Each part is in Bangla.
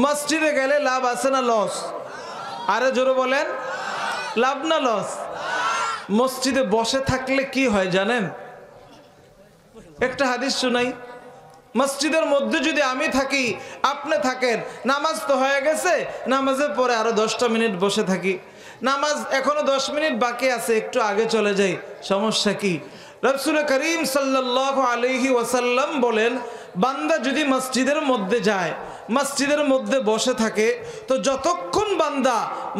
মসজিদে গেলে লাভ আছে না লস? আরে জোরে বলেন, লাভ না লস? মসজিদে বসে থাকলে কি হয় জানেন? একটা হাদিস শুনাই। মসজিদের মধ্যে যদি আমি থাকি, আপনি থাকেন, নামাজ তো হয়ে গেছে, নামাজের পরে আরো 10টা মিনিট বসে থাকি, নামাজ এখনো 10 মিনিট বাকি আছে, একটু আগে চলে যাই, সমস্যা কি? রাসূল করিম সাল্লাল্লাহু আলাইহি ওয়াসাল্লাম বলেন, বান্দা যদি মসজিদের মধ্যে যায়, মসজিদের মধ্যে বসে থাকে, তো যতক্ষণ বান্দা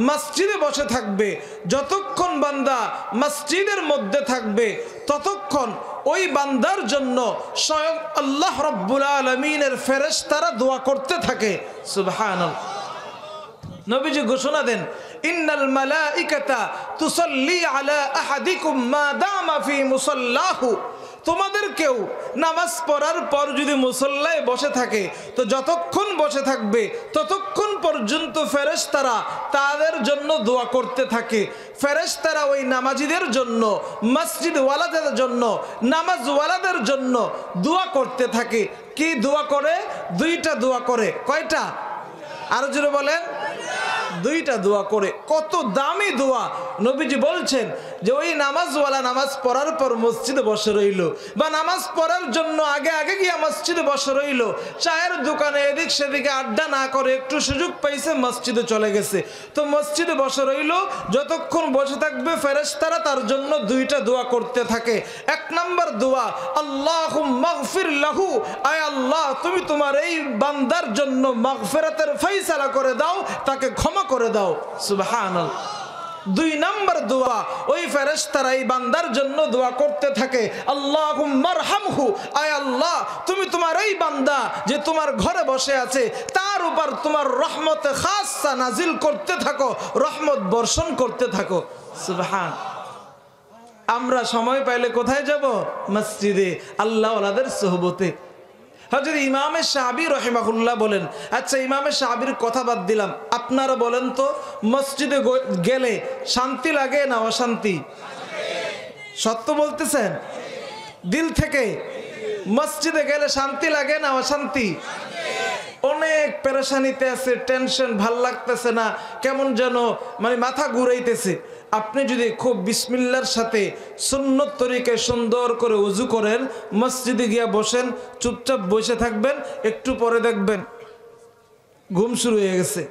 মসজিদে বসে থাকবে, যতক্ষণ বান্দা মসজিদের মধ্যে থাকবে, ততক্ষণ ওই বান্দার জন্য স্বয়ং আল্লাহ রাব্বুল আলামিনের ফেরেশতারা দোয়া করতে থাকে। সুবহানাল্লাহ। নবীজি ঘোষণা দেন, ইন্নাল মালাইকাতা তুসাল্লি আলা আহাদিকুম মা দামা ফি মুসাল্লাহু। তোমাদের কেউ নামাজ পড়ার পর যদি মুসল্লায় বসে থাকে, তো যতক্ষণ বসে থাকবে ততক্ষণ পর্যন্ত ফেরেশতারা তাদের জন্য দোয়া করতে থাকে। ফেরেশতারা ওই নামাজীদের জন্য, মসজিদ ওয়ালাদের জন্য, নামাজ ওয়ালাদের জন্য দোয়া করতে থাকে। কি দোয়া করে? 2টা দোয়া করে। কয়টা? আরো জোরে বলেন, 2টা দোয়া করে। কত দামি দোয়া! নবীজি বলছেন যে ওই নামাজওয়ালা নামাজ পড়ার পর মসজিদে বসে রইল, বা নামাজ পড়ার জন্য আগে আগে গিয়ে মসজিদে বসে রইল, চায়ের দোকানে এদিক সেদিকে আড্ডা না করে একটু সুযোগ পাইছে, মসজিদে চলে গেছে, তো মসজিদে বসে রইল, যতক্ষণ বসে থাকবে ফেরেশতারা তার জন্য 2টা দোয়া করতে থাকে। 1 নম্বর দোয়া, আল্লাহুম্মা গফির লাহু, আয় আল্লাহ তুমি তোমার এই বান্দার জন্য মাগফিরাতের ফয়সালা করে দাও, তাকে ক্ষমা করে দাও। সুবহানাল্লাহ। 2 নম্বর দোয়া, ওই ফেরেশতারা এই বান্দার জন্য দোয়া করতে থাকে, আল্লাহুম্মা আরহামহু, আয় আল্লাহ তুমি তোমার এই বান্দা যে তোমার ঘরে বসে আছে, তার উপর তোমার রহমতে খাসা নাজিল করতে থাকো, রহমত বর্ষণ করতে থাকো। সুবহান। আমরা সময় পাইলে কোথায় যাব? মসজিদে, আল্লাহ ওয়ালাদের সোহবতে। হযরত ইমামে শাফিঈ রাহিমাহুল্লাহ বলেন, আচ্ছা ইমামে শাফিঈর কথা বাদ দিলাম, আপনারা বলেন তো মসজিদে গেলে শান্তি লাগে না অশান্তি? সত্য বলতেছেন দিল থেকে? মসজিদে গেলে শান্তি লাগে না অশান্তি? অনেক পেরেশানিতে আছে, টেনশন, ভাল লাগতেছে না, কেমন যেন মানে মাথা ঘুরাইতেছে। আপনি যদি খুব বিসমিল্লাহর সাথে সুন্নত তরিকায় সুন্দর করে ওযু করেন, মসজিদে গিয়া বসেন, চুপচাপ বসে থাকবেন, একটু পরে দেখবেন ঘুম শুরু হয়ে গেছে,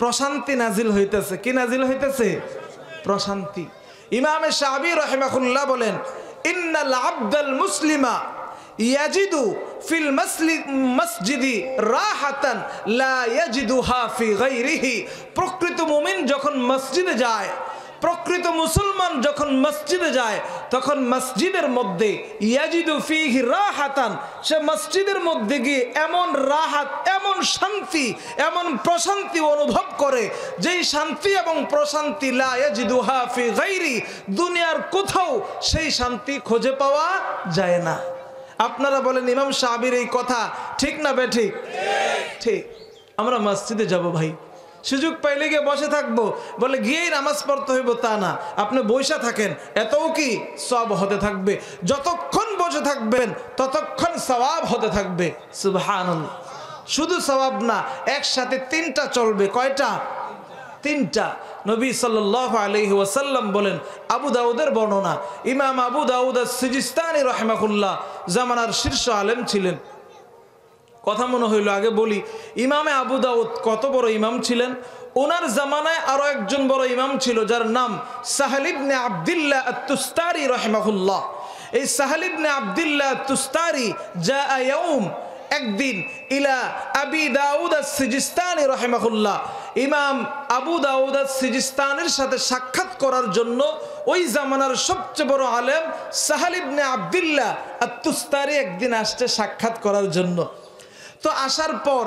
প্রশান্তি নাজিল হইতেছে। কি নাজিল হইতেছে? প্রশান্তি। ইমামে শাফিঈ রাহিমাহুল্লাহ বলেন, ইন্নাল আবদাল মুসলিমা ইয়াজিদু ফিল মসজিদি রাহাতান লা ইয়াজিদুহা ফি গায়রিহি। প্রকৃত মুমিন যখন মসজিদে যায়, প্রকৃত মুসলমান যখন মসজিদে যায়, তখন মসজিদের মধ্যে ইয়াজিদু ফিহি রাহাতান, সে মসজিদের মধ্যে গিয়ে এমন রাহাত, এমন শান্তি, এমন প্রশান্তি অনুভব করে, যেই শান্তি এবং প্রশান্তি লা ইয়াজিদুহা ফি গায়রি, দুনিয়ার কোথাও সেই শান্তি খুঁজে পাওয়া যায় না। আপনারা বলেন ইমাম শাফিঈর এই কথা ঠিক না বেঠিক? ঠিক। আমরা মসজিদে যাব ভাই, সুযোগ পাইলে গিয়ে বসে থাকবো, বলে গিয়েই নামাজ পড়তে হইব তা না, আপনি বসে থাকেন, এতও কি সওয়াব হতে থাকবে। যতক্ষণ বসে থাকবেন ততক্ষণ সওয়াব হতে থাকবে। সুবহানাল্লাহ। শুধু সওয়াব না, একসাথে 3টা চলবে। কয়টা? 3টা। নবী সাল্লাল্লাহু আলাইহি ওয়াসাল্লাম বলেন, আবু দাউদের বর্ণনা, ইমাম আবু দাউদ আস-সিজিস্তানি রাহিমাহুল্লাহ জামানার শীর্ষ আলেম ছিলেন। কথা মনে হইল আগে বলি, ইমামে আবু দাউদ কত বড় ইমাম ছিলেন। ওনার জামানায় আরো একজন বড় ইমাম ছিল, যার নাম সাহল ইবনে আব্দুল্লাহ আত-তুস্তারি রাহিমাহুল্লাহ। এই সাহল ইবনে আব্দুল্লাহ আত-তুস্তারি জাআ ইয়াউম, একদিন ইলা আবি দাউদ আস-সিজিস্তানি রাহিমাহুল্লাহ, ইমাম আবু দাউদ আস-সিজিস্তানির সাথে সাক্ষাৎ করার জন্য ওই জামানার সবচেয়ে বড় আলেম সাহল ইবনে আব্দুল্লাহ আত-তুস্তারি একদিন আসছে সাক্ষাৎ করার জন্য। তো আসার পর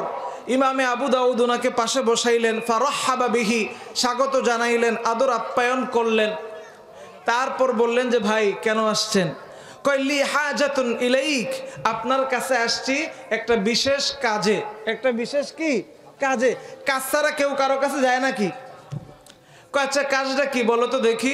ইমামে আবু দাউদ ওনাকে পাশে বসাইলেন, ফারাহাবা বিহি, স্বাগত জানাইলেন, আদর আপ্যায়ন করলেন। তারপর বললেন যে ভাই কেন আসছেন? কইলি হাজাতুন ইলাইক, আপনার কাছে আসছি একটা বিশেষ কাজে। একটা বিশেষ কি কাজে? কাজ ছাড়া কেউ কারো কাছে যায় নাকি? আচ্ছা কাজটা কি বলো তো দেখি।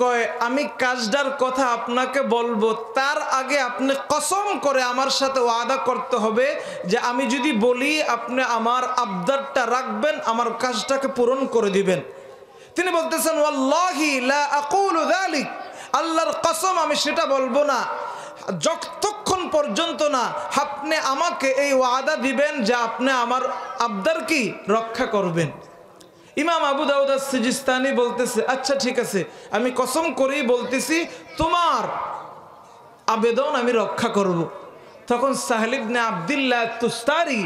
কয় আমি কাজটার কথা আপনাকে বলবো, তার আগে আপনি কসম করে আমার সাথে ওয়াদা করতে হবে যে আমি যদি বলি আপনি আমার আবদারটা রাখবেন, আমার কাজটাকে পূরণ করে দিবেন। তিনি বলতেছেন ওয়াল্লাহি লা আকুলু যালিক, আল্লাহর কসম আমি সেটা বলবো না যতক্ষণ পর্যন্ত না আপনি আমাকে এই ওয়াদা দিবেন যে আপনি আমার আবদার কি রক্ষা করবেন। ইমাম আবু দাউদ আস-সিজিস্তানি বলতেছে আচ্ছা ঠিক আছে, আমি কসম করেই বলতেছি তোমার আবেদন আমি রক্ষা করব। তখন সাহেল ইবনে আব্দুল্লাহ তুস্তারি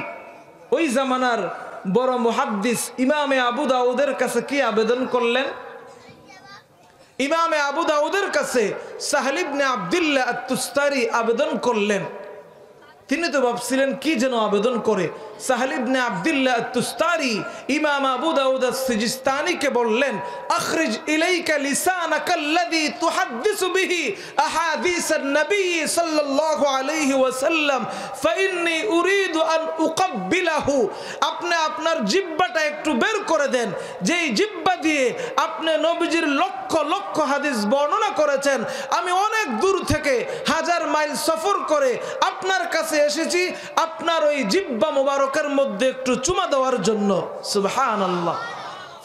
ওই জামানার বড় মুহাদ্দিস ইমামে আবু দাউদের কাছে কি আবেদন করলেন? ইমামে আবু দাউদের কাছে সাহেল ইবনে আব্দুল্লাহ তুস্তারি আবেদন করলেন। তিনি তো ভাবছিলেন কি যেন আবেদন করে। সাহেল ইবনে আব্দুল্লাহ তুস্তারি ইমাম আবু দাউদ আস-সিজিস্তানিকে বললেন আখরিজ ইলাইকা লিসানাকাল্লাযী তুহাদ্দিসু বিহি আহাদিসান নবী সাল্লাল্লাহু আলাইহি ওয়াসাল্লাম ফাইন্নী উরিদু আন উকাব্বিলাহু, আপনি আপনার জিহ্বাটা একটু বের করে দেন, যেই জিহ্বা দিয়ে আপনি নবীজির লক্ষ লক্ষ হাদিস বর্ণনা করেছেন। আমি অনেক দূর থেকে 1000 মাইল সফর করে আপনার কাছে এসেছি আপনার ওই জিহ্বা মুবারকের মধ্যে একটু চুমা দেওয়ার জন্য। সুবহানাল্লাহ।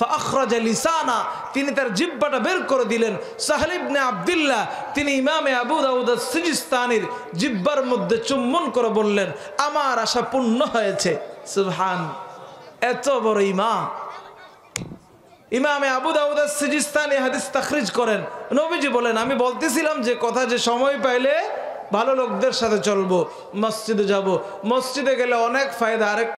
ফাখরাজা লিসানা, তিনি তার জিহ্বাটা বের করে দিলেন। সাহেল ইবনে আব্দুল্লাহ তিনি ইমামে আবু দাউদ আস-সিজিস্তানির জিহ্বার মধ্যে চুম্বন করে বললেন আমার আশা পূর্ণ হয়েছে। সুবহান, এত বড় ইমাম। ইমামে আবু দাউদ আস-সিজিস্তানি হাদিস তাখরিজ করেন। নবীজি বলেন আমি বলতেছিলাম যে কথা, যে সময় পাইলে ভালো লোকদের সাথে চলবো, মসজিদে যাব, মসজিদে গেলে অনেক ফায়দা। আরেক